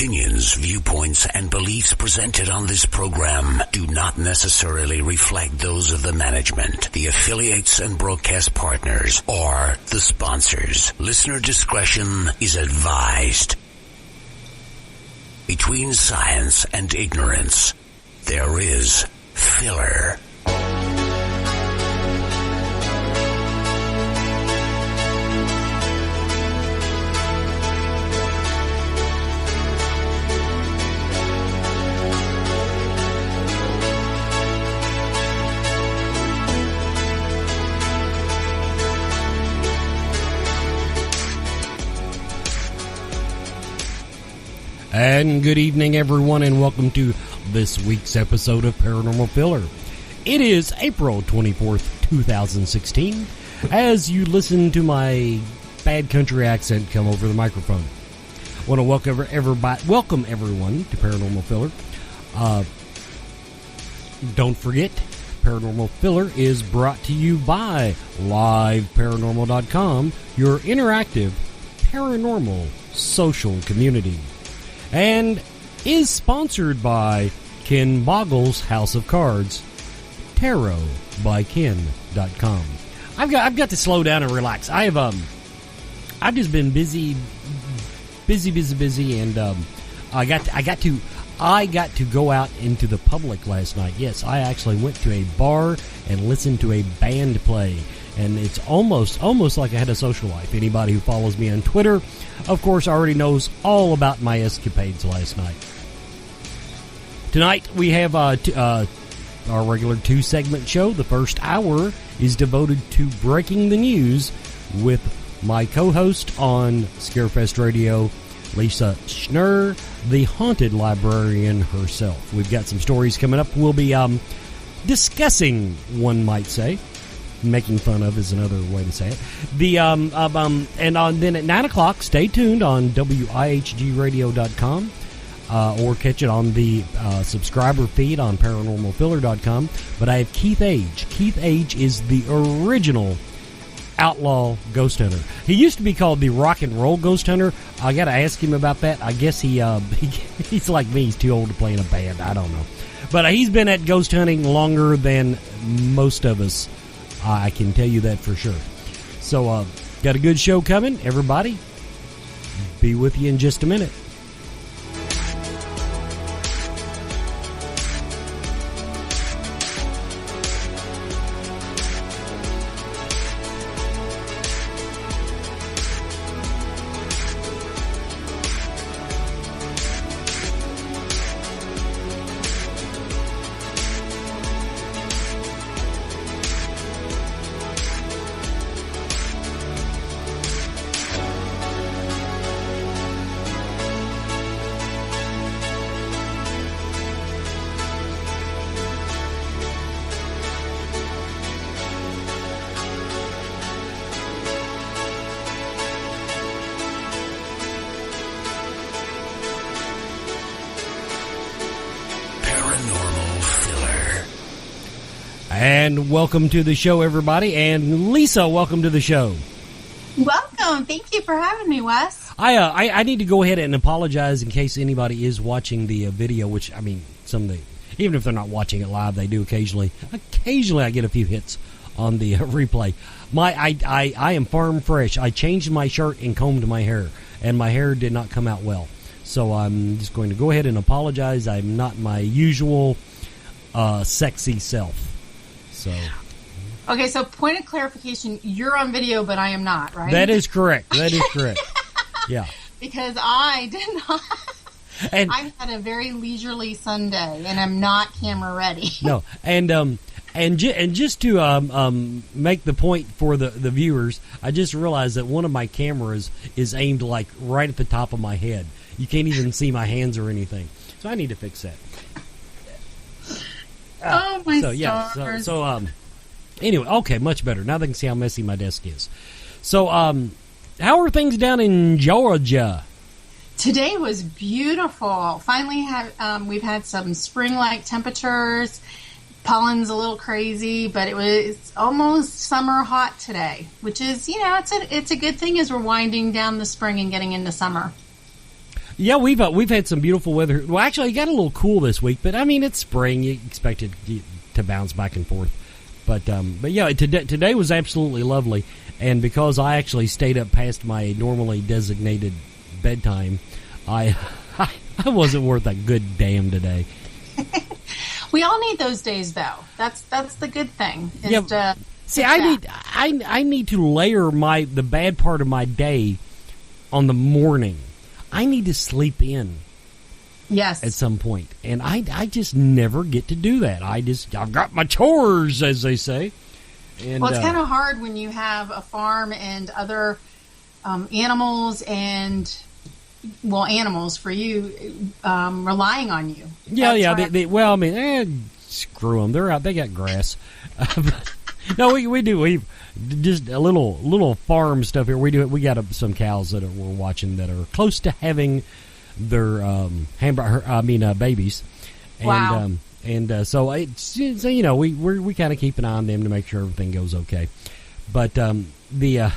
opinions, viewpoints, and beliefs presented on this program do not necessarily reflect those of the management, the affiliates and broadcast partners, or the sponsors. Listener discretion is advised. Between science and ignorance, there is filler. And good evening, everyone, and welcome to this week's episode of Paranormal Filler. It is April 24th, 2016, as you listen to my bad country accent come over the microphone. I want to welcome everyone to Paranormal Filler. Don't forget, Paranormal Filler is brought to you by LiveParanormal.com, your interactive paranormal social community. And is sponsored by Ken Boggle's House of Cards, tarotbyken.com. I've got to slow down and relax. I've just been busy, and I got to go out into the public last night. Yes, I actually went to a bar and listened to a band play. And it's almost like I had a social life. Anybody who follows me on Twitter, of course, already knows all about my escapades last night. Tonight, we have our regular two-segment show. The first hour is devoted to breaking the news with my co-host on Scarefest Radio, Lisa Schnurr, the Haunted Librarian herself. We've got some stories coming up. We'll be discussing, one might say. Making fun of is another way to say it. Then at 9 o'clock, stay tuned on WIHGradio.com or catch it on the subscriber feed on ParanormalFiller.com. But I have Keith Age. Keith Age is the original outlaw ghost hunter. He used to be called the rock and roll ghost hunter. I got to ask him about that. I guess he's like me. He's too old to play in a band. I don't know. But he's been at ghost hunting longer than most of us. I can tell you that for sure. So, got a good show coming. Everybody, be with you in just a minute. And welcome to the show, everybody. And Lisa, welcome to the show. Welcome. Thank you for having me, Wes. I need to go ahead and apologize in case anybody is watching the video, which, I mean, even if they're not watching it live, they do occasionally. Occasionally I get a few hits on the replay. I am farm fresh. I changed my shirt and combed my hair, and my hair did not come out well. So I'm just going to go ahead and apologize. I'm not my usual sexy self. So. Okay, so point of clarification, you're on video, but I am not, right? That is correct. Yeah. Because I did not. And I've had a very leisurely Sunday, and I'm not camera ready. No, and just to make the point for the viewers, I just realized that one of my cameras is aimed like right at the top of my head. You can't even see my hands or anything, so I need to fix that. Oh my stars! Anyway, okay, much better. Now they can see how messy my desk is. So, how are things down in Georgia? Today was beautiful. Finally, we've had some spring-like temperatures. Pollen's a little crazy, but it was almost summer hot today, which is, it's a good thing as we're winding down the spring and getting into summer. Yeah, we've had some beautiful weather. Well, actually, it got a little cool this week, but I mean, it's spring. You expect it to bounce back and forth. But yeah, today was absolutely lovely. And because I actually stayed up past my normally designated bedtime, I wasn't worth a good damn today. We all need those days, though. That's the good thing. See, I need to layer the bad part of my day on the morning. I need to sleep in. Yes. At some point. And I just never get to do that. I've got my chores, as they say. And, well, it's kind of hard when you have a farm and other animals and, well, animals for you relying on you. Yeah. Screw them. They're out. They got grass. No, we do. We just a little farm stuff here. We got some cows that we're watching that are close to having their babies. And, wow. So it's we kind of keep an eye on them to make sure everything goes okay. But then to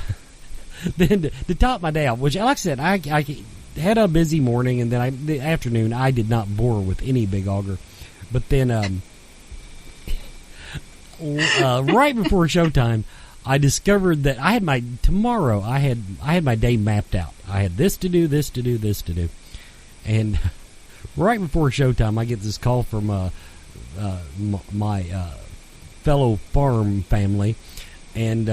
top my day off, which like I said, I had a busy morning, and then the afternoon I did not bore with any big auger. But then right before showtime, I discovered that I had my day mapped out. I had this to do, this to do, this to do. And right before showtime, I get this call from my fellow farm family, and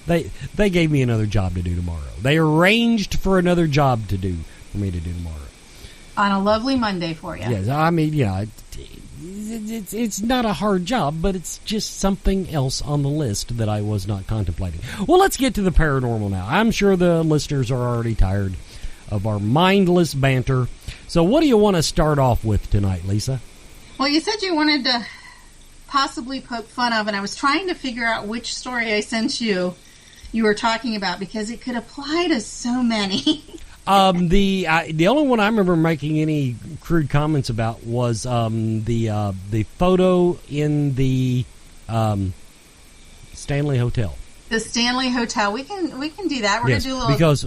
they gave me another job to do tomorrow. They arranged for another job for me to do tomorrow. On a lovely Monday for you. Yes, I mean, it's not a hard job, but it's just something else on the list that I was not contemplating. Well, let's get to the paranormal now. I'm sure the listeners are already tired of our mindless banter. So what do you want to start off with tonight, Lisa? Well, you said you wanted to possibly poke fun of, and I was trying to figure out which story I sent you were talking about, because it could apply to so many. The only one I remember making any crude comments about was the photo in the Stanley Hotel. The Stanley Hotel. We can do that. We're going to do a little. Because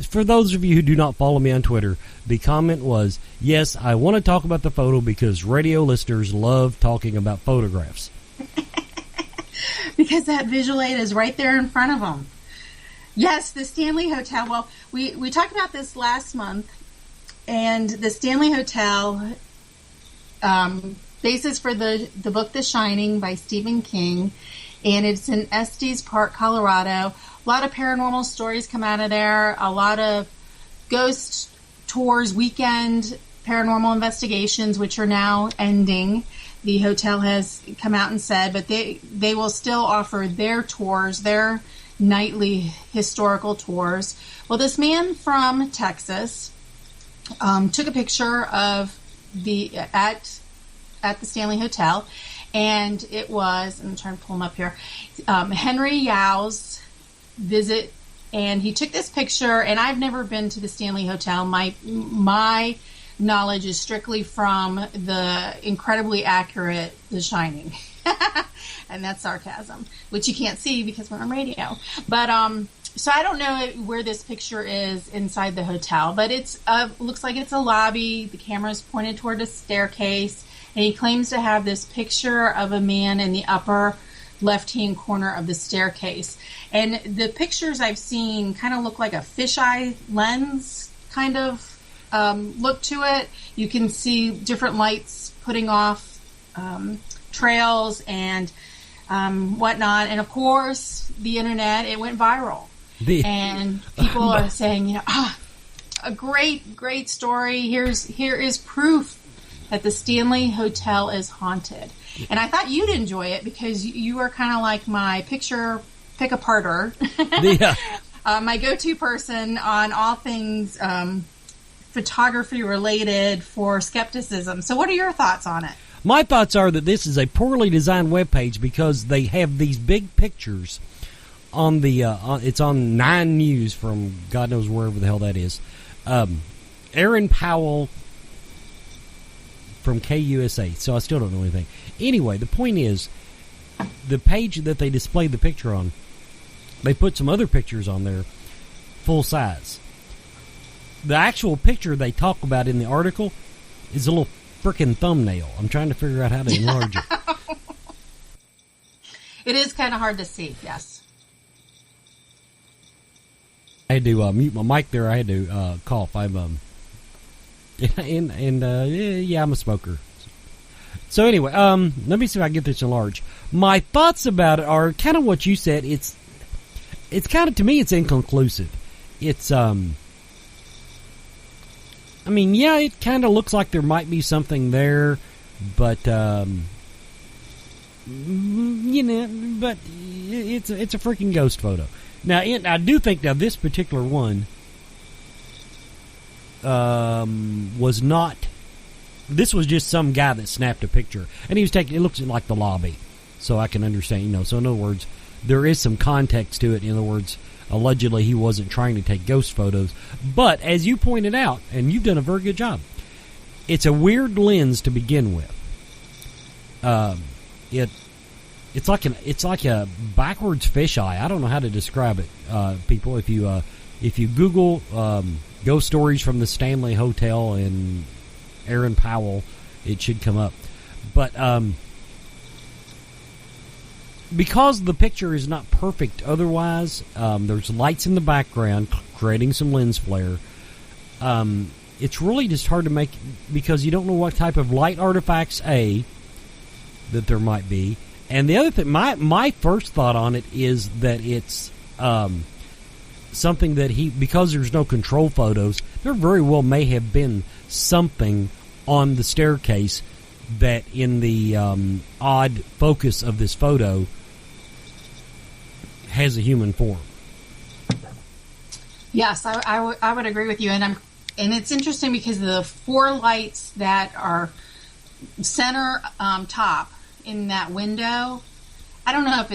for those of you who do not follow me on Twitter, the comment was, yes, I want to talk about the photo because radio listeners love talking about photographs. Because that visual aid is right there in front of them. Yes, the Stanley Hotel. Well, we talked about this last month, and the Stanley Hotel, basis for the book The Shining by Stephen King, and it's in Estes Park, Colorado. A lot of paranormal stories come out of there, a lot of ghost tours, weekend paranormal investigations, which are now ending. The hotel has come out and said, but they will still offer their tours, their nightly historical tours. Well, this man from Texas took a picture of at the Stanley Hotel, and it was, I'm trying to pull him up here, Henry Yau's visit, and he took this picture, and I've never been to the Stanley Hotel. My knowledge is strictly from the incredibly accurate The Shining. And that's sarcasm, which you can't see because we're on radio. But so I don't know where this picture is inside the hotel, but it's looks like it's a lobby. The camera's pointed toward a staircase, and he claims to have this picture of a man in the upper left-hand corner of the staircase. And the pictures I've seen kind of look like a fisheye lens kind of look to it. You can see different lights putting off trails and whatnot. And of course, the internet, it went viral. And people are saying, a great story. Here is proof that the Stanley Hotel is haunted. And I thought you'd enjoy it because you are kind of like my picture pick-aparter. Yeah. My go-to person on all things photography related for skepticism. So what are your thoughts on it? My thoughts are that this is a poorly designed webpage because they have these big pictures on the it's on 9 News from God knows wherever the hell that is. Aaron Powell from KUSA, so I still don't know anything. Anyway, the point is, the page that they displayed the picture on, they put some other pictures on there, full size. the actual picture they talk about in the article is a little frickin' thumbnail. I'm trying to figure out how to enlarge it. It is kind of hard to see, yes. I had to mute my mic there. I had to cough. I'm yeah, I'm a smoker. So anyway, let me see if I can get this enlarged. My thoughts about it are kind of what you said. It's kind of, to me, it's inconclusive. It's I mean, yeah, it kind of looks like there might be something there, but you know, but it's a freaking ghost photo. Now, I do think now this particular one was not. This was just some guy that snapped a picture, and he was taking. It looks like the lobby, so I can understand. You know, so in other words, there is some context to it. In other words, allegedly he wasn't trying to take ghost photos, but as you pointed out, and you've done a very good job, it's a weird lens to begin with. It's like a backwards fisheye. I don't know how to describe it, people. If you Google ghost stories from the Stanley Hotel and Aaron Powell, it should come up. But because the picture is not perfect otherwise, there's lights in the background creating some lens flare. It's really just hard to make because you don't know what type of light artifacts that there might be. And the other thing, my first thought on it is that it's something that because there's no control photos, there very well may have been something on the staircase that in the odd focus of this photo has a human form. Yes, I would agree with you, and it's interesting because the four lights that are center top in that window, I don't know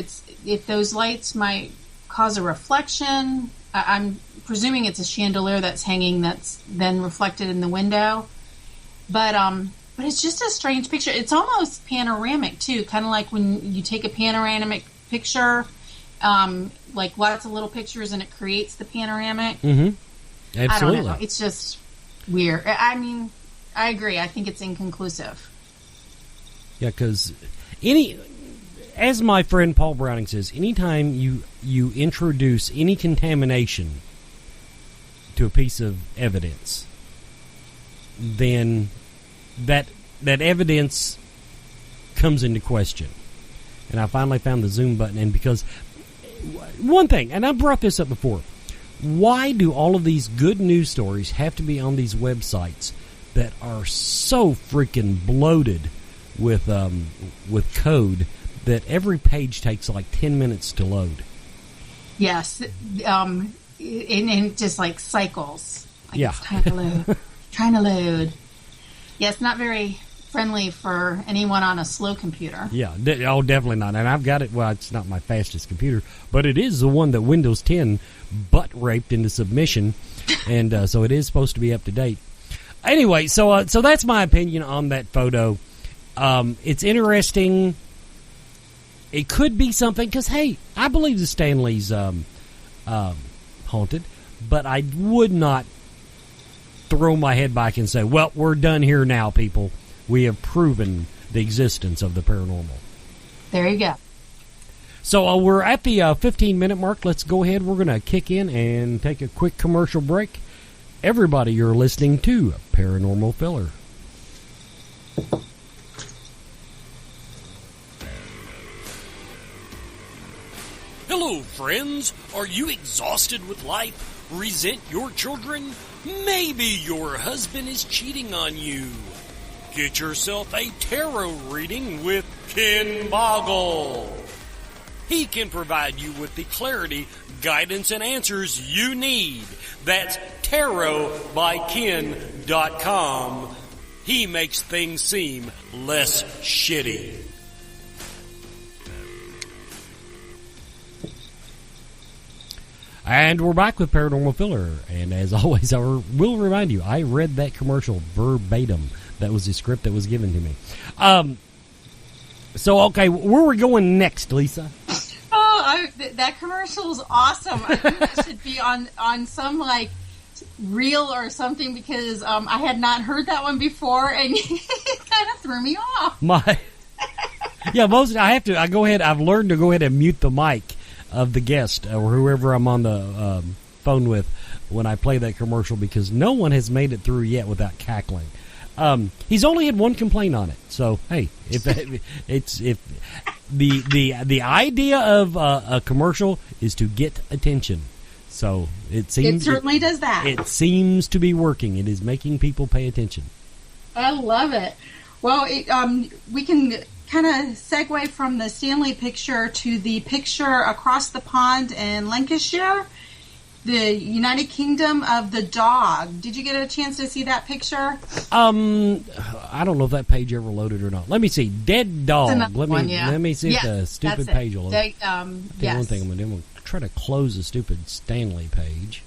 if those lights might cause a reflection. I'm presuming it's a chandelier that's hanging that's then reflected in the window, but it's just a strange picture. It's almost panoramic too, kind of like when you take a panoramic picture, like lots of little pictures, and it creates the panoramic. Mm-hmm. Absolutely. I don't know. It's just weird. I mean, I agree. I think it's inconclusive. Yeah, because as my friend Paul Browning says, anytime you introduce any contamination to a piece of evidence, then that evidence comes into question. And I finally found the zoom button, and because one thing, and I brought this up before, why do all of these good news stories have to be on these websites that are so freaking bloated with code that every page takes like 10 minutes to load? Yes, and just like cycles. Like yeah, it's trying to load. Yeah, it's not very friendly for anyone on a slow computer. Yeah, definitely not. And I've got it. Well, it's not my fastest computer, but it is the one that Windows 10 butt raped into submission, and so it is supposed to be up to date. Anyway, so that's my opinion on that photo. It's interesting. It could be something because, hey, I believe the Stanley's haunted, but I would not throw my head back and say, well, we're done here now, people. We have proven the existence of the paranormal. There you go. So we're at the 15-minute mark. Let's go ahead. We're going to kick in and take a quick commercial break. Everybody, you're listening to Paranormal Filler. Hello, friends. Are you exhausted with life? Resent your children? Maybe your husband is cheating on you. Get yourself a tarot reading with Ken Boggle. He can provide you with the clarity, guidance, and answers you need. That's tarotbyken.com. He makes things seem less shitty. And we're back with Paranormal Filler. And as always, I will remind you, I read that commercial verbatim. That was the script that was given to me. So, okay, where are we going next, Lisa? Oh, that commercial is awesome. I think that should be on some, like, real or something because I had not heard that one before, and it kind of threw me off. I go ahead. I've learned to go ahead and mute the mic of the guest or whoever I'm on the phone with when I play that commercial because no one has made it through yet without cackling. He's only had one complaint on it, so hey, if the idea of a commercial is to get attention, so it certainly does that. It seems to be working. It is making people pay attention. I love it. Well, we can kind of segue from the Stanley picture to the picture across the pond in Lancashire, the United Kingdom of the dog. Did you get a chance to see that picture? I don't know if that page ever loaded or not. Let me see. Dead dog. Let me see if the stupid page will load. Yes. One thing I'm going to do, I'm going to try to close the stupid Stanley page.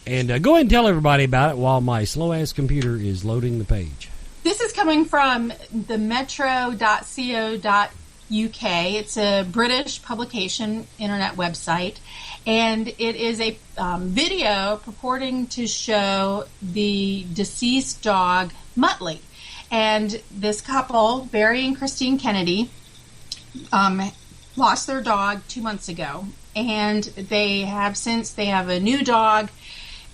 And go ahead and tell everybody about it while my slow-ass computer is loading the page. This is coming from the metro.co.uk. It's a British publication, internet website, and it is a video purporting to show the deceased dog, Muttley. And this couple, Barry and Christine Kennedy, lost their dog 2 months ago, and they have a new dog.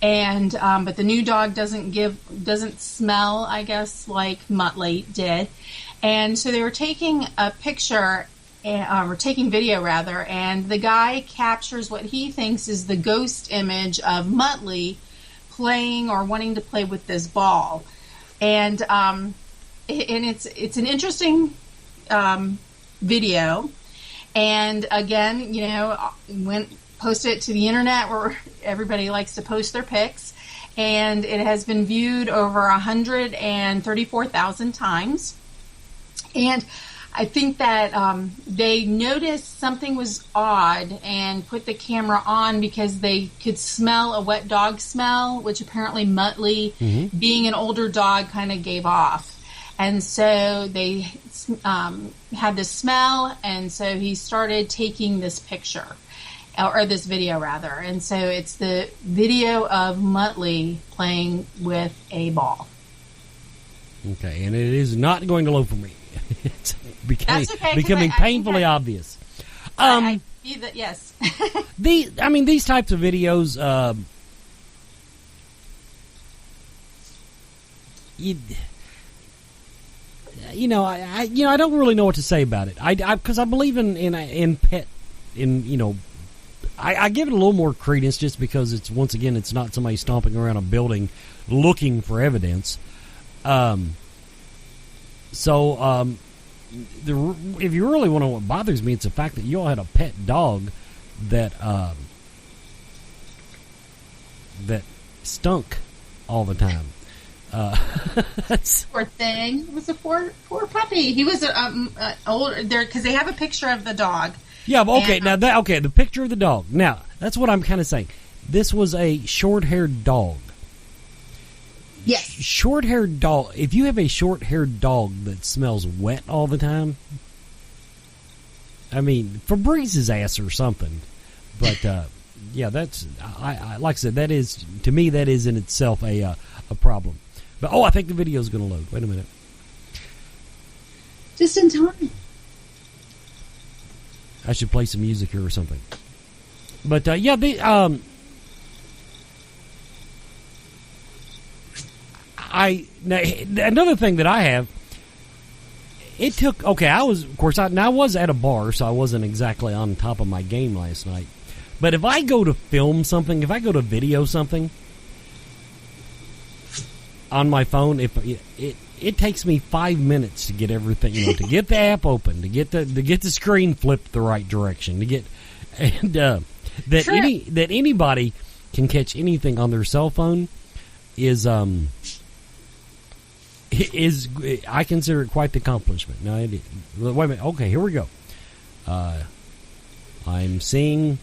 And but the new dog doesn't smell, I guess, like Muttley did. And so they were taking a picture, or taking video rather, and the guy captures what he thinks is the ghost image of Muttley playing or wanting to play with this ball. And it's an interesting video. And again, posted it to the internet where everybody likes to post their pics, and it has been viewed over 134,000 times. And I think that they noticed something was odd and put the camera on because they could smell a wet dog smell, which apparently Muttley, being an older dog, kind of gave off. And so they had this smell, and so he started taking this picture. Or this video, rather. And so it's the video of Muttley playing with a ball. Okay, and it is not going to load for me. It's becoming painfully obvious. Yes. These types of videos, I don't really know what to say about it. Because I believe in pet, I give it a little more credence just because it's not somebody stomping around a building looking for evidence. If you really want to know what bothers me, it's the fact that you all had a pet dog that stunk all the time. Poor thing. It was a poor puppy. He was older there because they have a picture of the dog. Yeah, but okay. The picture of the dog. Now, that's what I'm kind of saying. This was a short-haired dog. Yes. Short-haired dog. If you have a short-haired dog that smells wet all the time, I mean, Febrez's ass or something. But yeah, that's I like I said. That is, to me, that is in itself a problem. But I think the video is going to load. Wait a minute. Just in time. I should play some music here or something. But yeah, another thing that I have. It took I was at a bar, so I wasn't exactly on top of my game last night. But if I go to film something, if I go to video something on my phone, it takes me 5 minutes to get everything, to get the app open, to get the screen flipped the right direction, that anybody can catch anything on their cell phone is I consider it quite the accomplishment. Now, wait a minute. Okay, here we go. I'm seeing.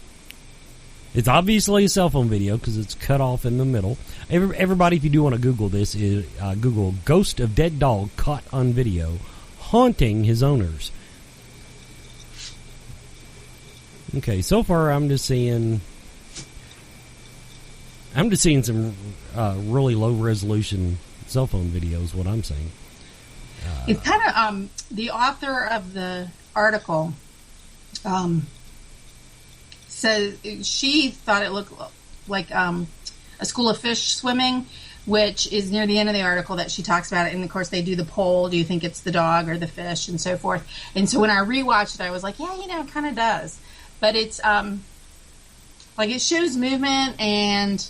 It's obviously a cell phone video because it's cut off in the middle. Everybody, if you do want to Google this, Google "ghost of dead dog caught on video haunting his owners." Okay, so far I'm just seeing I'm just seeing some really low resolution cell phone videos. What I'm saying. It's kind of the author of the article says she thought it looked like a school of fish swimming, which is near the end of the article that she talks about it. And of course, they do the poll: do you think it's the dog or the fish, and so forth. And so when I rewatched it, I was like, yeah, it kind of does. But it's like it shows movement, and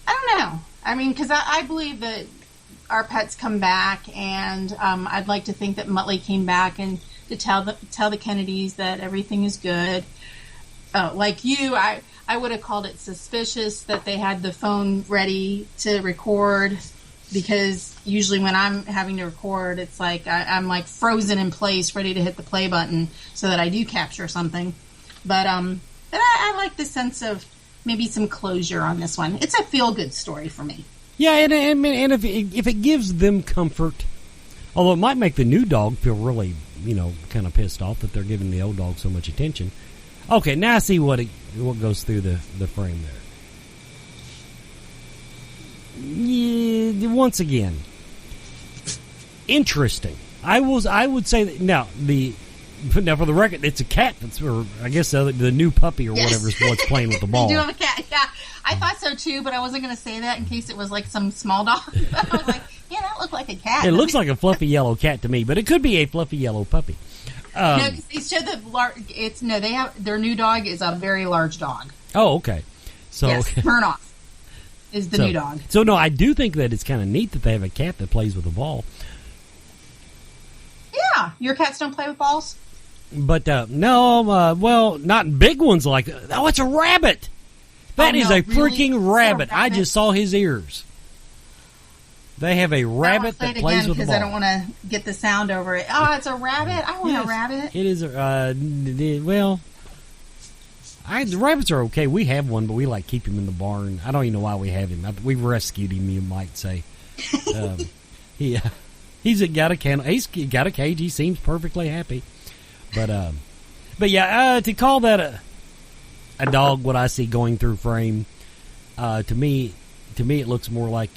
I don't know. I mean, because I believe that our pets come back, and I'd like to think that Muttley came back and to tell the Kennedys that everything is good. Like you, I would have called it suspicious that they had the phone ready to record, because usually when I'm having to record, it's like I'm like frozen in place, ready to hit the play button so that I do capture something. But I like the sense of maybe some closure on this one. It's a feel-good story for me. Yeah, and if it gives them comfort, although it might make the new dog feel really, kind of pissed off that they're giving the old dog so much attention. Okay, now I see what goes through the frame there. Yeah, once again, interesting. I would say that now for the record, it's a cat. Or I guess the new puppy or whatever is what's playing with the ball. You do have a cat, yeah. I thought so too, but I wasn't going to say that in case it was like some small dog. I was like, yeah, that looked like a cat. It looks like a fluffy yellow cat to me, but it could be a fluffy yellow puppy. No, because they showed they have their new dog is a very large dog. Oh, okay. So yes, Burnoff is the new dog. So no, I do think that it's kind of neat that they have a cat that plays with a ball. Yeah, your cats don't play with balls. But no, well, not big ones like that. Oh, it's a rabbit. That is a freaking rabbit. I just saw his ears. They have a rabbit that plays with a ball. Because I don't want to get the sound over it. Oh, it's a rabbit. I want a rabbit. It is. The rabbits are okay. We have one, but we keep him in the barn. I don't even know why we have him. We rescued him, you might say. He's got a kennel. He's got a cage. He seems perfectly happy. But yeah, to call that a dog, what I see going through frame, to me, it looks more like.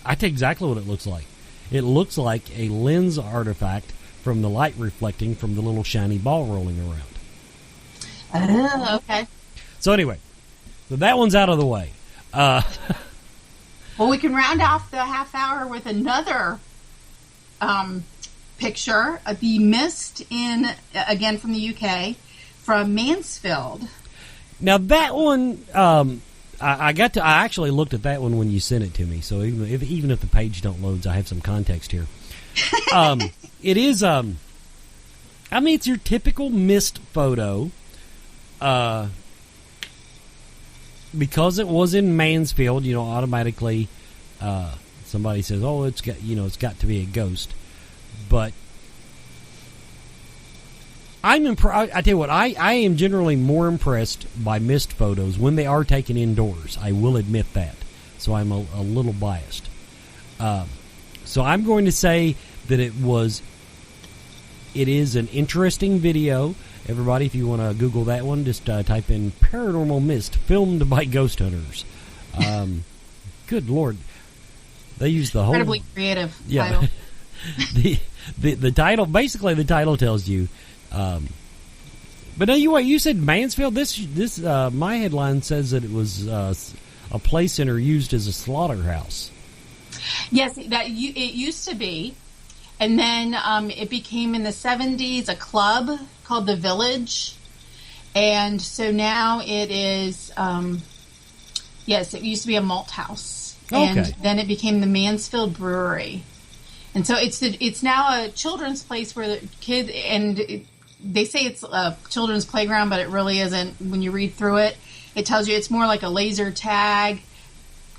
I tell you exactly what it looks like. It looks like a lens artifact from the light reflecting from the little shiny ball rolling around. Oh, okay. So anyway, that one's out of the way. Well, we can round off the half hour with another picture of the mist again from the UK, from Mansfield. Now that one, I actually looked at that one when you sent it to me. So even if the page don't load, I have some context here. It is, it's your typical mist photo. Because it was in Mansfield, automatically, somebody says, "Oh, it's got to be a ghost." But I tell you what, I am generally more impressed by mist photos when they are taken indoors. I will admit that. So I'm a little biased. So I'm going to say that it is an interesting video. Everybody, if you want to Google that one, just type in "Paranormal Mist filmed by ghost hunters." Good Lord. They use the whole... Incredibly creative title. the title, basically the title tells you... but no, you said Mansfield. This my headline says that it was a play center used as a slaughterhouse. Yes, it used to be, and then it became in the 70s a club called the Village, and so now it is. Yes, it used to be a malt house, and then it became the Mansfield Brewery, and so it's now a children's place where the kid and. They say it's a children's playground, but it really isn't. When you read through it, it tells you it's more like a laser tag,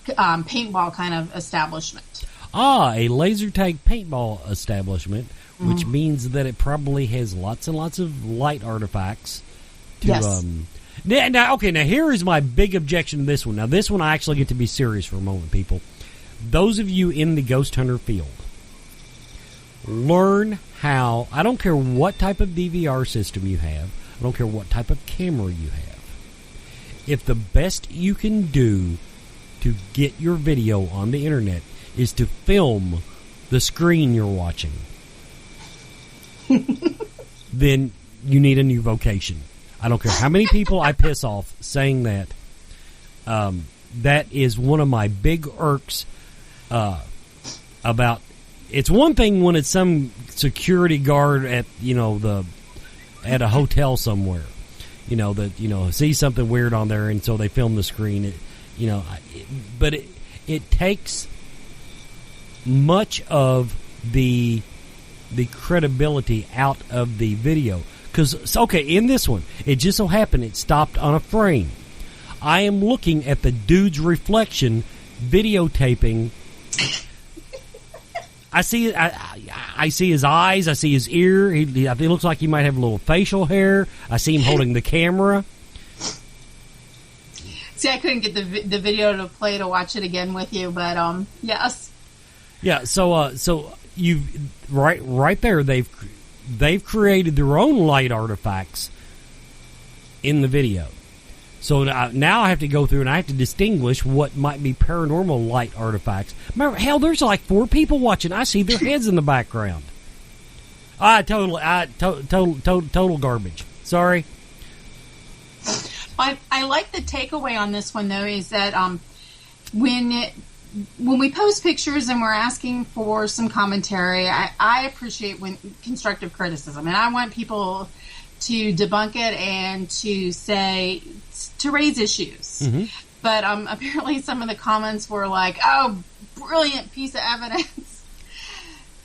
paintball kind of establishment. A laser tag paintball establishment, which means that it probably has lots and lots of light artifacts. Yes. Now, here is my big objection to this one. Now, this one I actually get to be serious for a moment, people. Those of you in the ghost hunter field, learn how, I don't care what type of DVR system you have, I don't care what type of camera you have. if the best you can do to get your video on the internet is to film the screen you're watching, then you need a new vocation. I don't care how many people I piss off saying that. That is one of my big irks about. It's one thing when it's some security guard at at a hotel somewhere, see something weird on there, and so they film the screen. But it takes much of the credibility out of the video. Because, in this one, it just so happened it stopped on a frame. I am looking at the dude's reflection videotaping. I see his eyes. I see his ear. It looks like he might have a little facial hair. I see him holding the camera. See, I couldn't get the video to play to watch it again with you, but yes. Yeah. So you right there. They've created their own light artifacts in the video. So now I have to go through and I have to distinguish what might be paranormal light artifacts. Remember, hell, there's like 4 people watching. I see their heads in the background. Total garbage. Sorry. I like the takeaway on this one, though, is that when we post pictures and we're asking for some commentary, I appreciate constructive criticism, and I want people to debunk it and to raise issues. Mm-hmm. But apparently some of the comments were like, "Oh, brilliant piece of evidence."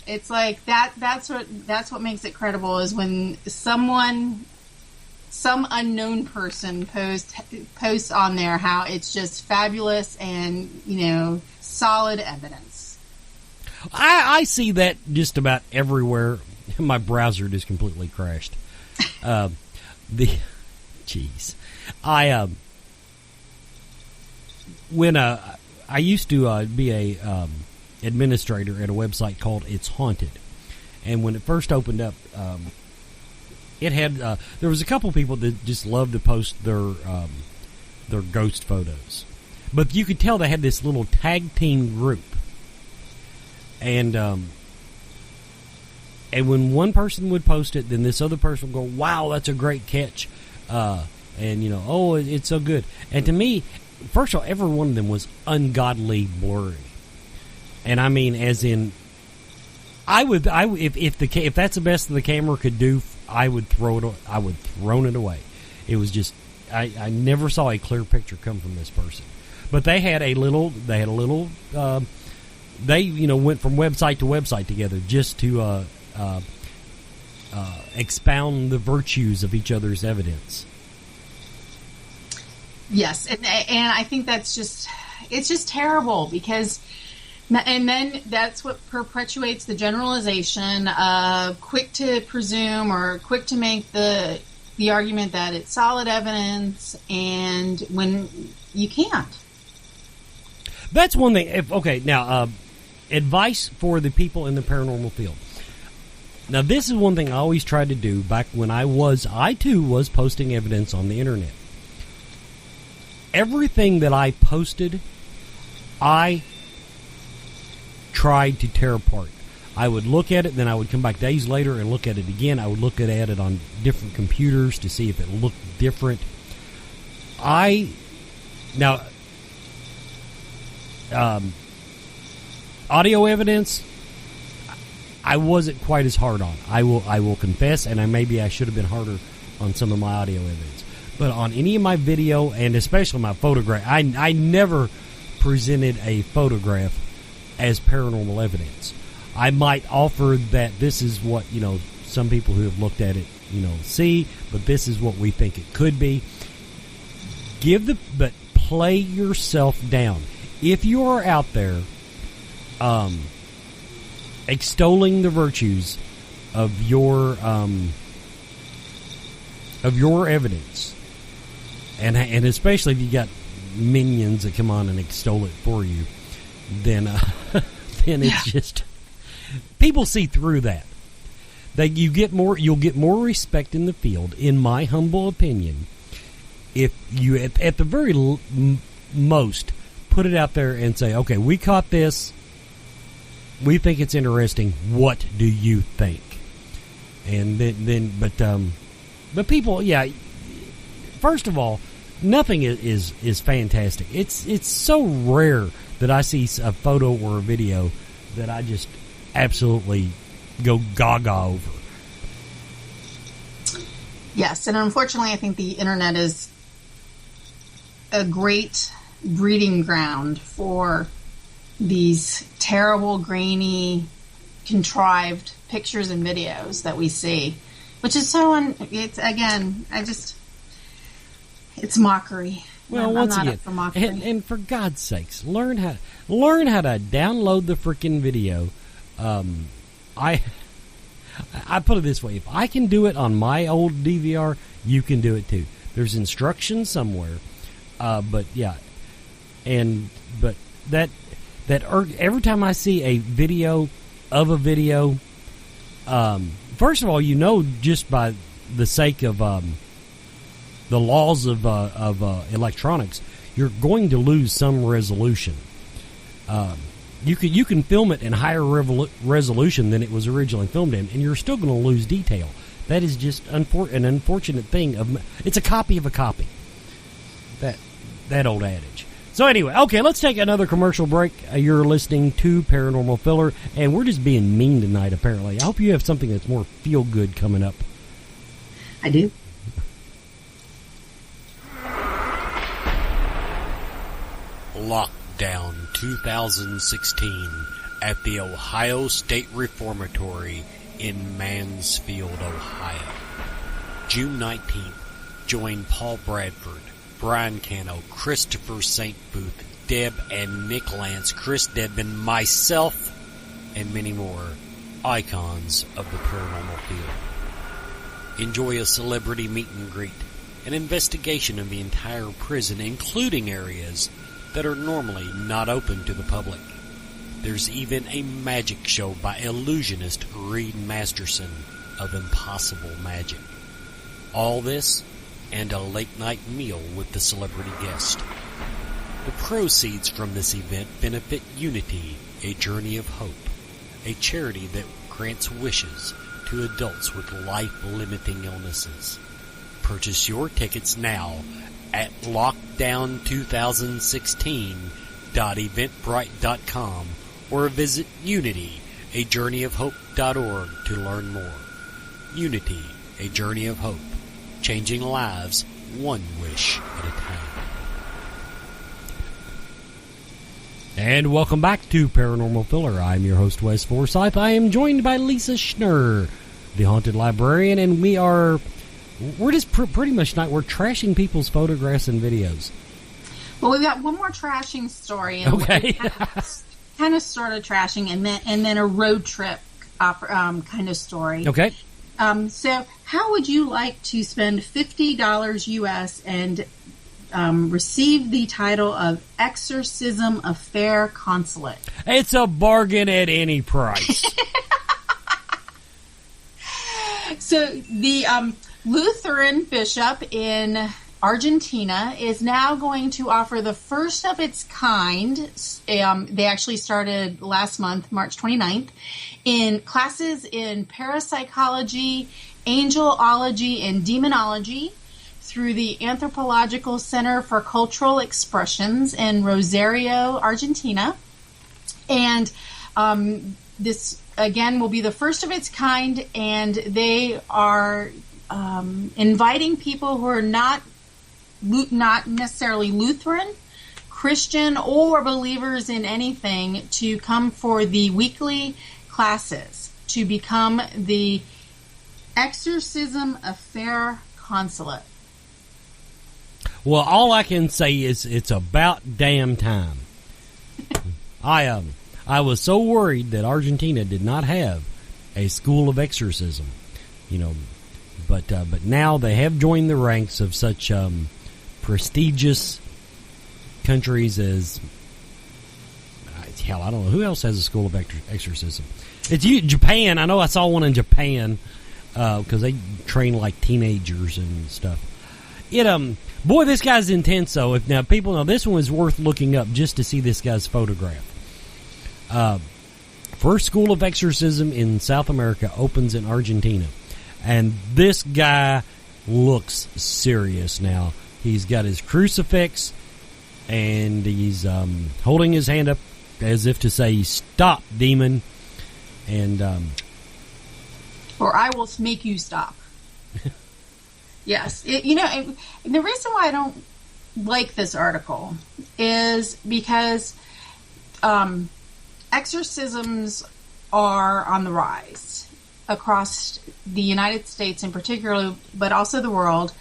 It's like that's what makes it credible, is when some unknown person posts on there how it's just fabulous and solid evidence. I see that just about everywhere. My browser just completely crashed. When I used to be a administrator at a website called It's Haunted, and when it first opened up, it had there was a couple people that just loved to post their ghost photos, but you could tell they had this little tag team group, and when one person would post it, then this other person would go, "Wow, that's a great catch," oh, it's so good. And to me, first of all, every one of them was ungodly blurry, and I mean, as in, if that's the best the camera could do, I would thrown it away. It was just I never saw a clear picture come from this person. But they had a little they went from website to website together just to expound the virtues of each other's evidence. Yes, and I think it's just terrible, because and then that's what perpetuates the generalization of quick to presume or quick to make the argument that it's solid evidence, and when you can't. That's one thing. Now, advice for the people in the paranormal field. Now, this is one thing I always tried to do back when I too was posting evidence on the internet. Everything that I posted, I tried to tear apart. I would look at it, then I would come back days later and look at it again. I would look at it on different computers to see if it looked different. Audio evidence, I wasn't quite as hard on. I will confess, and maybe I should have been harder on some of my audio evidence. But on any of my video, and especially my photograph, I never presented a photograph as paranormal evidence. I might offer that this is what, some people who have looked at it, see, but this is what we think it could be. But play yourself down. If you are out there extolling the virtues of your evidence, and especially if you got minions that come on and extol it for you, then it's just people see through that. You'll get more respect in the field, in my humble opinion, if you at the very most put it out there and say, okay, we caught this, we think it's interesting, what do you think? And but people, yeah, first of all, nothing is fantastic. It's so rare that I see a photo or a video that I just absolutely go gaga over. Yes, and unfortunately, I think the internet is a great breeding ground for these terrible, grainy, contrived pictures and videos that we see, which is so it's mockery. Well, I'm once not again, up for mockery. and for God's sakes, learn how to download the freaking video. I put it this way: if I can do it on my old DVR, you can do it too. There's instructions somewhere, but every time I see a video of a video, first of all, just by the sake of the laws of electronics, you're going to lose some resolution. You can film it in higher resolution than it was originally filmed in, and you're still going to lose detail. That is just an unfortunate thing. It's a copy of a copy. That old adage. So anyway, okay, let's take another commercial break. You're listening to Paranormal Filler, and we're just being mean tonight, apparently. I hope you have something that's more feel-good coming up. I do. Lockdown 2016 at the Ohio State Reformatory in Mansfield, Ohio. June 19th, join Paul Bradford, Brian Cano, Christopher St. Booth, Deb and Nick Lance, Chris Dedman, myself, and many more icons of the paranormal field. Enjoy a celebrity meet and greet, an investigation of the entire prison, including areas that are normally not open to the public. There's even a magic show by illusionist Reed Masterson of Impossible Magic. All this and a late-night meal with the celebrity guest. The proceeds from this event benefit Unity, a Journey of Hope, a charity that grants wishes to adults with life-limiting illnesses. Purchase your tickets now at lockdown2016.eventbrite.com or visit Unity, a journeyofhope.org to learn more. Unity, a Journey of Hope, changing lives one wish at a time. And welcome back to Paranormal Filler. I'm your host, Wes Forsyth. I am joined by Lisa Schnurr, the Haunted Librarian, and we're just pretty much tonight, we're trashing people's photographs and videos. Well, we've got one more trashing story. And okay. kind of started trashing, and then a road trip kind of story. Okay. So how would you like to spend $50 US and receive the title of Exorcism Affair Consulate? It's a bargain at any price. So the Lutheran bishop in Argentina is now going to offer the first of its kind. They actually started last month, March 29th, in classes in parapsychology, angelology, and demonology through the Anthropological Center for Cultural Expressions in Rosario, Argentina. And this, again, will be the first of its kind, and they are inviting people who are not necessarily Lutheran, Christian, or believers in anything to come for the weekly classes to become the Exorcism Affair Consulate. Well, all I can say is it's about damn time. I was so worried that Argentina did not have a school of exorcism, but now they have joined the ranks of such prestigious countries as hell. I don't know who else has a school of exorcism. It's Japan. I know I saw one in Japan because they train like teenagers and stuff. Boy, this guy's intense. Though, if now people know this one was worth looking up just to see this guy's photograph. First school of exorcism in South America opens in Argentina, and this guy looks serious now. He's got his crucifix, and he's holding his hand up as if to say, "Stop, demon!" And or I will make you stop. Yes, and the reason why I don't like this article is because exorcisms are on the rise across the United States in particular, but also the world.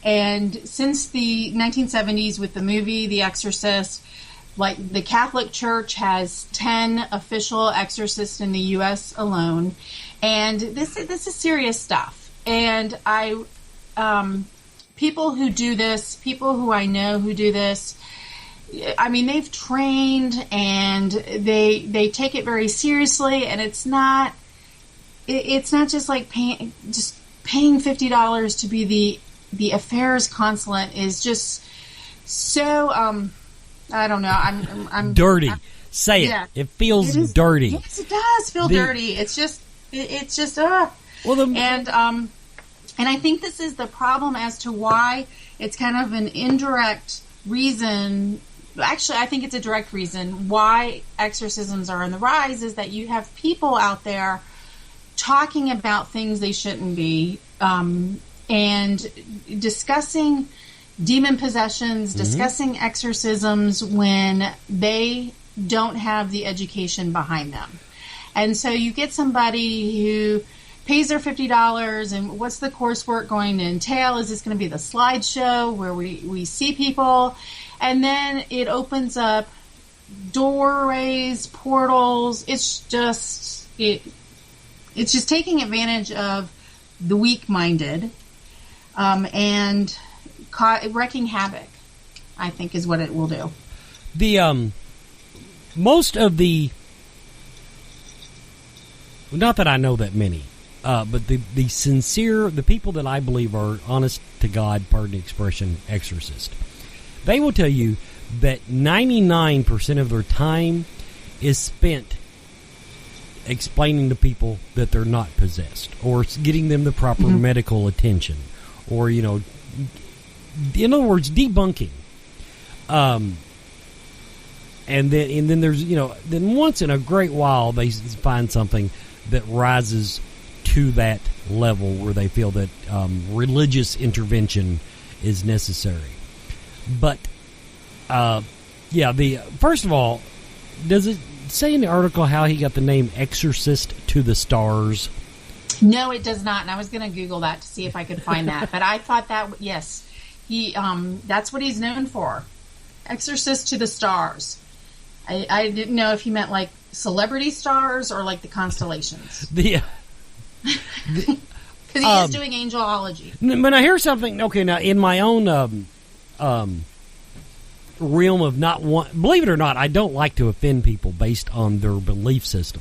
And since the 1970s with the movie The Exorcist, like the Catholic Church has 10 official exorcists in the U.S. alone. And this is serious stuff. And people who do this, people who I know who do this, I mean, they've trained and they take it very seriously, and it's not just like paying $50 to be the affairs consulate is just so I don't know. I'm dirty. Say it. Yeah, it feels dirty. Yes, it does feel dirty. It's just well, and I think this is the problem as to why it's kind of an indirect reason. Actually, I think it's a direct reason why exorcisms are on the rise is that you have people out there talking about things they shouldn't be, and discussing demon possessions, discussing exorcisms when they don't have the education behind them. And so you get somebody who pays their $50, and what's the coursework going to entail? Is this going to be the slideshow where we see people? And then it opens up doorways, portals. It's just taking advantage of the weak-minded, and wreaking havoc, I think, is what it will do. The most of the, not that I know that many, but the sincere, the people that I believe are honest to God, pardon the expression, exorcist, they will tell you that 99% of their time is spent explaining to people that they're not possessed, or getting them the proper medical attention, or, in other words, debunking. And then there's, then once in a great while they find something that rises to that level where they feel that religious intervention is necessary. But, first of all, does it say in the article how he got the name Exorcist to the Stars? No, it does not, and I was going to Google that to see if I could find that. But I thought that, yes, he that's what he's known for, Exorcist to the Stars. I didn't know if he meant like celebrity stars or like the constellations. Because he is doing angelology. But I hear something. Okay, now in my own realm of believe it or not, I don't like to offend people based on their belief system.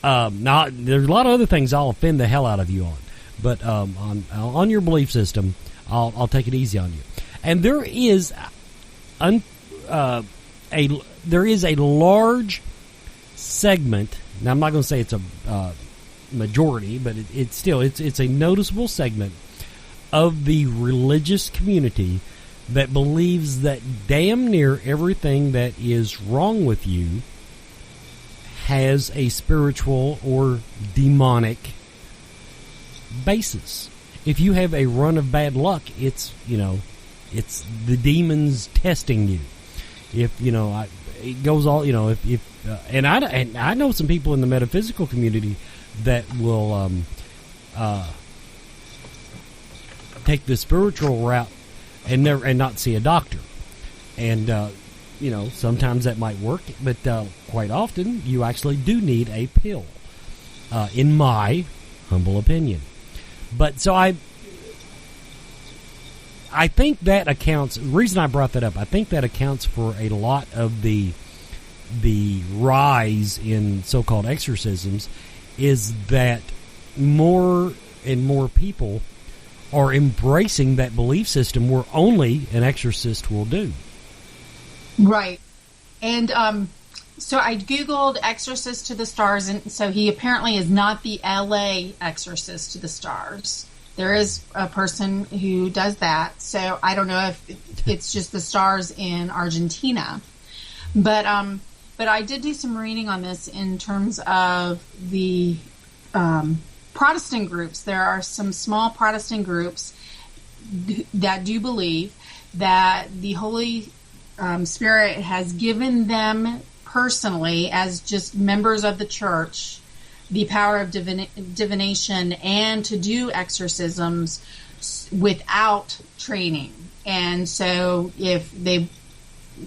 Now, there's a lot of other things I'll offend the hell out of you on, but on your belief system, I'll take it easy on you. And there is a large segment. Now, I'm not going to say it's a majority, but it's a noticeable segment of the religious community that believes that damn near everything that is wrong with you has a spiritual or demonic basis. If you have a run of bad luck, it's the demons testing you. If it goes all, and I know some people in the metaphysical community that will take the spiritual route and not see a doctor, and sometimes that might work, but quite often you actually do need a pill, in my humble opinion. But so I think that accounts. The reason I brought that up, I think that accounts for a lot of the rise in so-called exorcisms, is that more and more people are embracing that belief system where only an exorcist will do. Right. And so I Googled Exorcist to the Stars, and so he apparently is not the LA Exorcist to the Stars. There is a person who does that, so I don't know if it's just the Stars in Argentina. But I did do some reading on this in terms of the Protestant groups. There are some small Protestant groups that do believe that the Holy Spirit has given them personally, as just members of the church, the power of divination and to do exorcisms without training. And so if they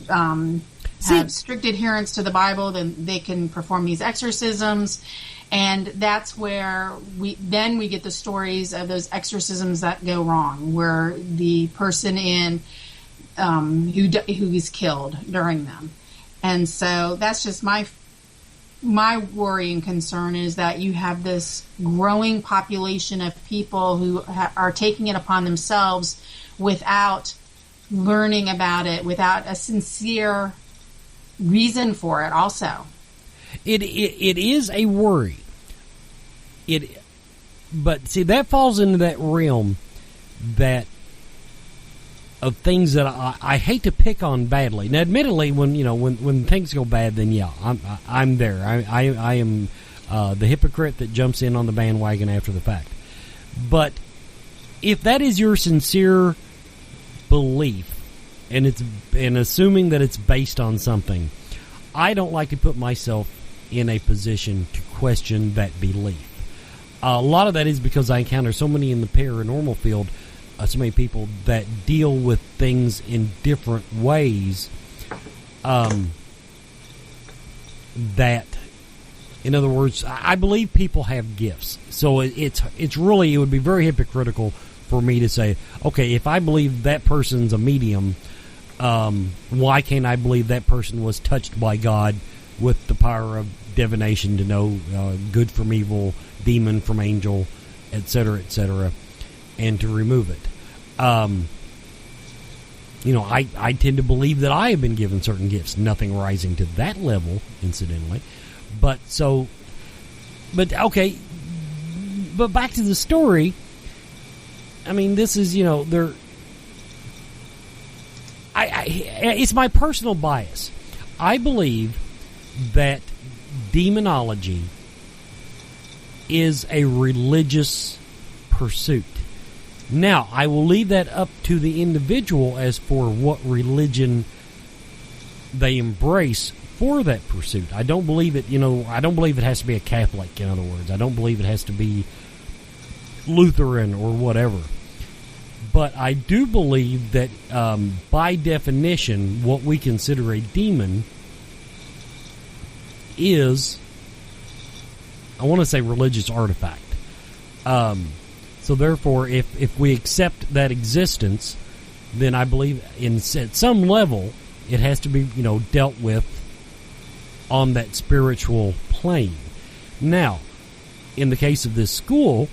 have strict adherence to the Bible, then they can perform these exorcisms. And that's where we get the stories of those exorcisms that go wrong, where the person who is killed during them. And so that's just my worry and concern, is that you have this growing population of people who are taking it upon themselves without learning about it, without a sincere reason for it also. It is a worry. But see, that falls into that realm of things that I hate to pick on badly. Now, admittedly, when things go bad, then yeah, I'm there. I am the hypocrite that jumps in on the bandwagon after the fact. But if that is your sincere belief, and assuming that it's based on something, I don't like to put myself in a position to question that belief. A lot of that is because I encounter so many in the paranormal field, so many people that deal with things in different ways, that, in other words, I believe people have gifts. So it's really, it would be very hypocritical for me to say, okay, if I believe that person's a medium, why can't I believe that person was touched by God with the power of divination to know good from evil, demon from angel, etc., and to remove it? I tend to believe that I have been given certain gifts, nothing rising to that level, incidentally. But okay, but back to the story. I mean, this is, it's my personal bias. I believe that demonology is a religious pursuit. Now, I will leave that up to the individual as for what religion they embrace for that pursuit. I don't believe it, I don't believe it has to be a Catholic, in other words. I don't believe it has to be Lutheran or whatever. But I do believe that, by definition, what we consider a demon is, I want to say, religious artifact. So therefore, if we accept that existence, then I believe at some level it has to be, dealt with on that spiritual plane. Now, in the case of this school,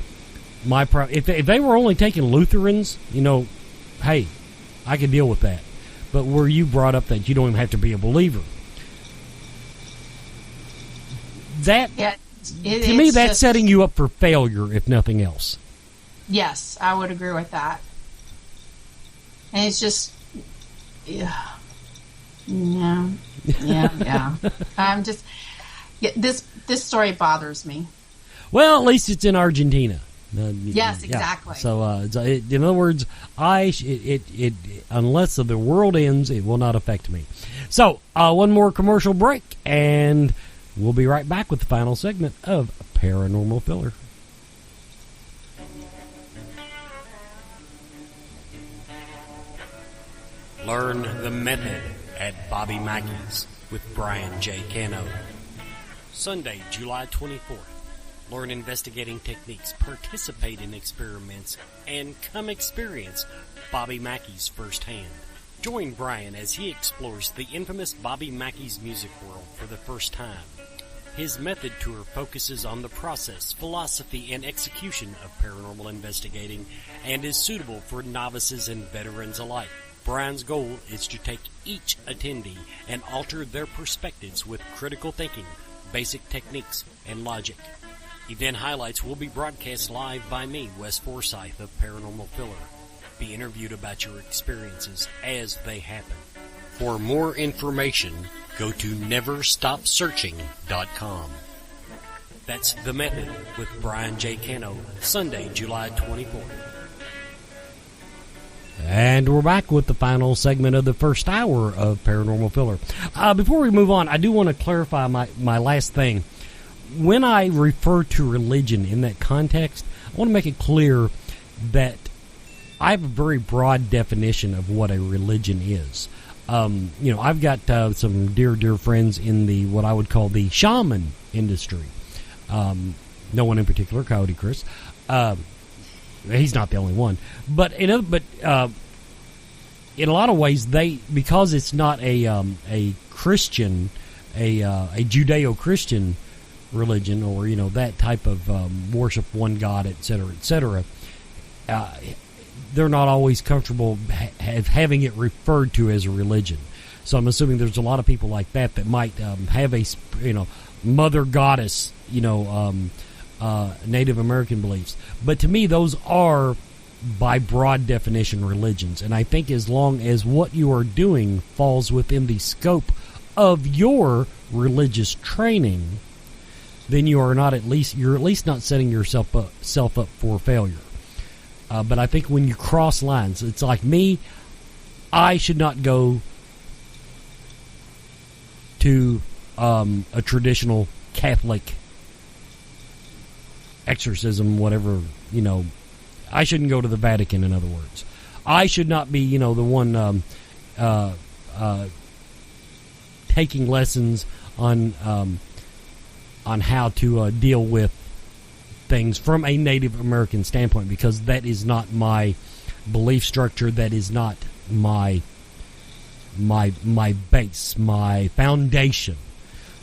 if they were only taking Lutherans, hey, I could deal with that. But where you brought up that you don't even have to be a believer, that to me, that's setting you up for failure, if nothing else. Yes, I would agree with that. And it's just, yeah. I'm just, this story bothers me. Well, at least it's in Argentina. Yes, exactly. Yeah. So, in other words, unless the world ends, it will not affect me. So, one more commercial break, and we'll be right back with the final segment of Paranormal Filler. Learn the method at Bobby Mackey's with Brian J. Cano. Sunday, July 24th. Learn investigating techniques, participate in experiments, and come experience Bobby Mackey's firsthand. Join Brian as he explores the infamous Bobby Mackey's music world for the first time. His method tour focuses on the process, philosophy, and execution of paranormal investigating and is suitable for novices and veterans alike. Brian's goal is to take each attendee and alter their perspectives with critical thinking, basic techniques, and logic. Event highlights will be broadcast live by me, Wes Forsyth of Paranormal Filler. Be interviewed about your experiences as they happen. For more information, go to neverstopsearching.com. That's The Method with Brian J. Cano, Sunday, July 24th. And we're back with the final segment of the first hour of Paranormal Filler. Before we move on, I do want to clarify my last thing. When I refer to religion in that context, I want to make it clear that I have a very broad definition of what a religion is. I've got some dear friends in the what I would call the shaman industry. No one in particular, Coyote Chris. He's not the only one, but in a lot of ways, because it's not a Christian, a Judeo-Christian religion, or that type of worship one God, etc. They're not always comfortable having it referred to as a religion. So I'm assuming there's a lot of people like that might have a mother goddess, Native American beliefs. But to me, those are, by broad definition, religions. And I think as long as what you are doing falls within the scope of your religious training, then you're at least not setting yourself up for failure. But I think when you cross lines, it's like me, I should not go to a traditional Catholic exorcism, whatever, I shouldn't go to the Vatican, in other words. I should not be, the one taking lessons on how to deal with things from a Native American standpoint, because that is not my belief structure. That is not my base, my foundation.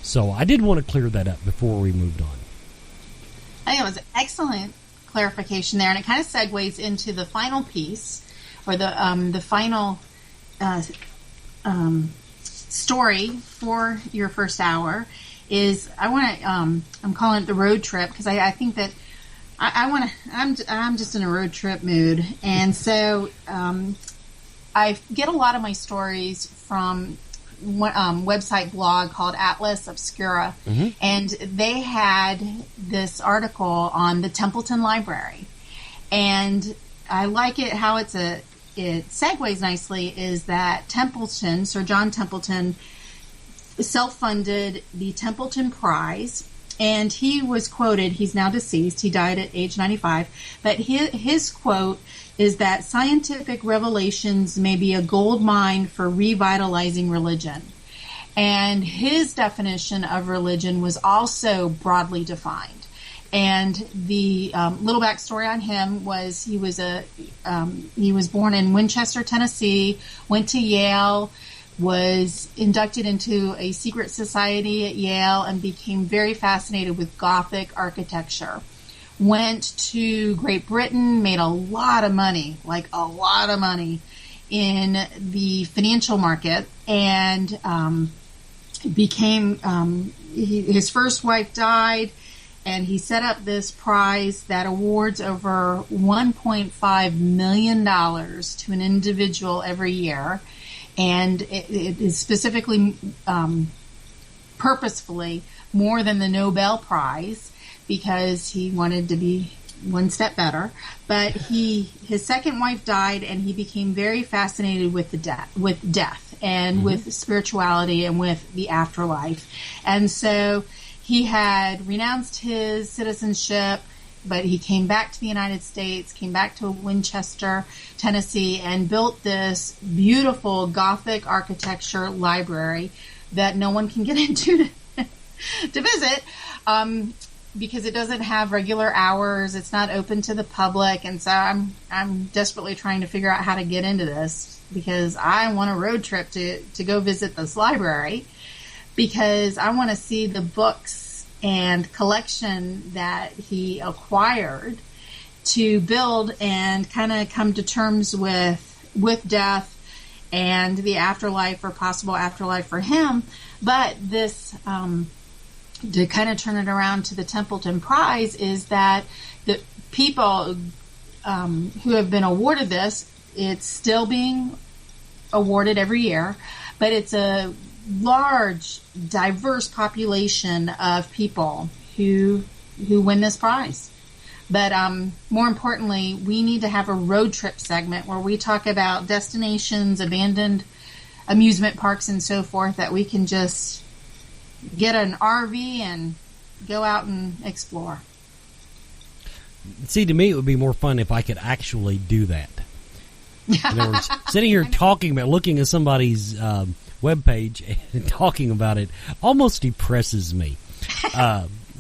So I did want to clear that up before we moved on. I think it was an excellent clarification there, and it kind of segues into the final piece, or the final story for your first hour. Is I want to I'm calling it the road trip, because I think that I'm just in a road trip mood, and so I get a lot of my stories from one website blog called Atlas Obscura, and they had this article on the Templeton Library, and I like it how it segues nicely. Is that Templeton, Sir John Templeton, self-funded the Templeton Prize, and he was quoted, he's now deceased, he died at age 95, but his quote is that scientific revelations may be a gold mine for revitalizing religion. And his definition of religion was also broadly defined. And the little backstory on him was he was born in Winchester, Tennessee, went to Yale, was inducted into a secret society at Yale, and became very fascinated with Gothic architecture. Went to Great Britain, made a lot of money, in the financial market, and became, his first wife died, and he set up this prize that awards over $1.5 million to an individual every year. And it is specifically, purposefully, more than the Nobel Prize, because he wanted to be one step better. But his second wife died, and he became very fascinated with death and with spirituality and with the afterlife. And so he had renounced his citizenship, but he came back to the United States, came back to Winchester, Tennessee, and built this beautiful Gothic architecture library that no one can get into to visit, because it doesn't have regular hours. It's not open to the public, and so I'm desperately trying to figure out how to get into this, because I want a road trip to go visit this library, because I want to see the books and collection that he acquired to build and kind of come to terms with death and the afterlife or possible afterlife for him. But this, to kind of turn it around to the Templeton Prize, is that the people who have been awarded this, it's still being awarded every year, but it's a large, diverse population of people who win this prize. But more importantly, we need to have a road trip segment where we talk about destinations, abandoned amusement parks, and so forth, that we can just get an RV and go out and explore. See, to me, it would be more fun if I could actually do that. In other words, sitting here talking about, looking at somebody's webpage and talking about it almost depresses me.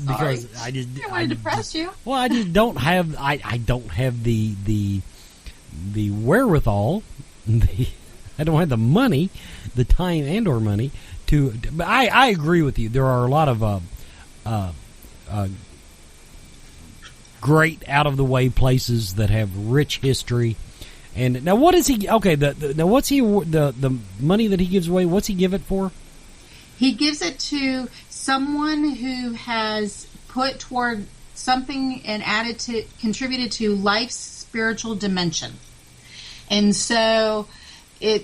Because I just I want to depress you. Well, I just don't have I don't have the wherewithal. I don't have the money, the time and or money to. But I agree with you. There are a lot of great out of the way places that have rich history. And now, what is he? Okay, now what's he? The money that he gives away, what's he give it for? He gives it to someone who has put toward something and contributed to life's spiritual dimension. And so, a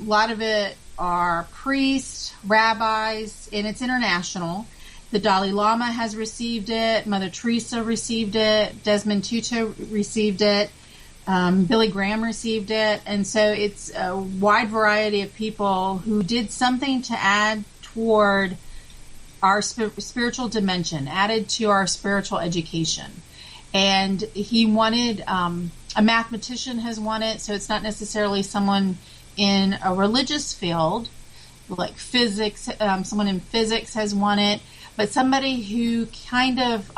lot of it are priests, rabbis, and it's international. The Dalai Lama has received it. Mother Teresa received it. Desmond Tutu received it. Billy Graham received it. And so it's a wide variety of people who did something to add toward our spiritual dimension, added to our spiritual education. And he wanted, a mathematician has won it, so it's not necessarily someone in a religious field, like physics, someone in physics has won it, but somebody who kind of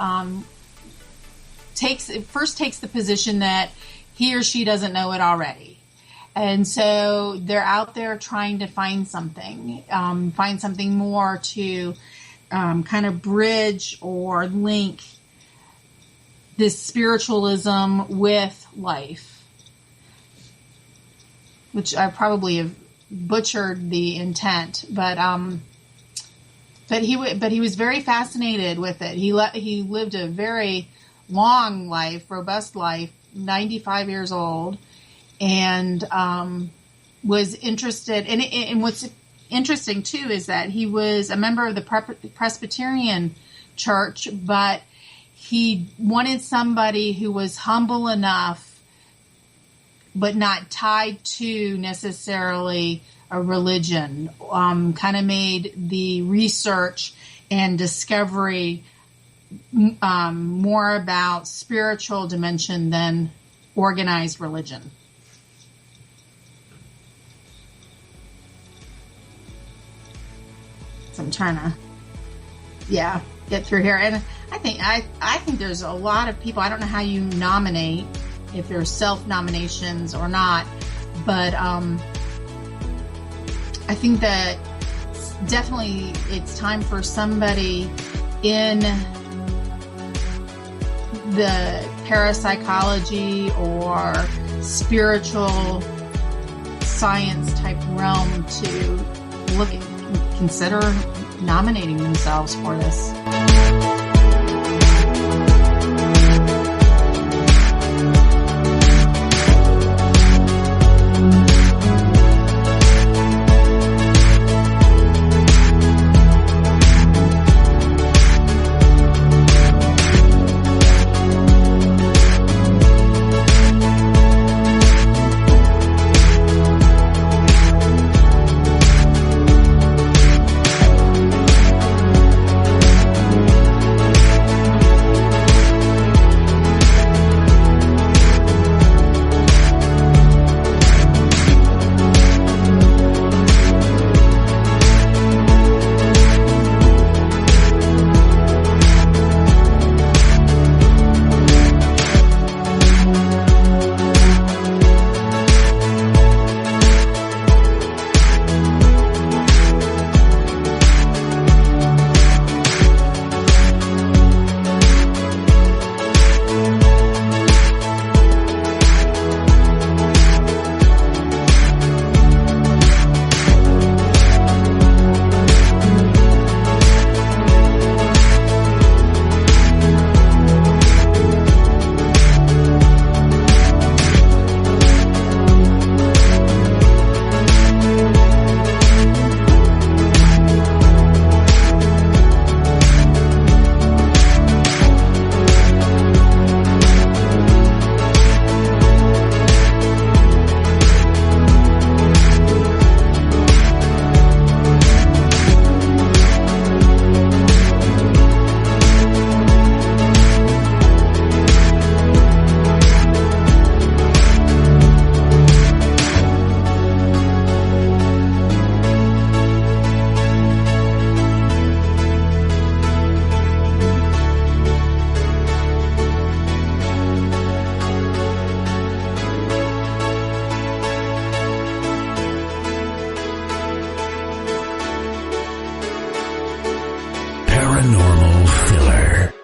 takes the position that he or she doesn't know it already. And so they're out there trying to find something more to kind of bridge or link this spiritualism with life, which I probably have butchered the intent, but he was very fascinated with it. He lived a very long life, robust life, 95 years old, and was interested. And what's interesting too is that he was a member of the Presbyterian Church, but he wanted somebody who was humble enough, but not tied to necessarily a religion. Kind of made the research and discovery more about spiritual dimension than organized religion. So I'm trying to, get through here. And I think there's a lot of people. I don't know how you nominate, if there's self-nominations or not, but I think that definitely it's time for somebody in the parapsychology or spiritual science type realm to consider nominating themselves for this. Paranormal Filler.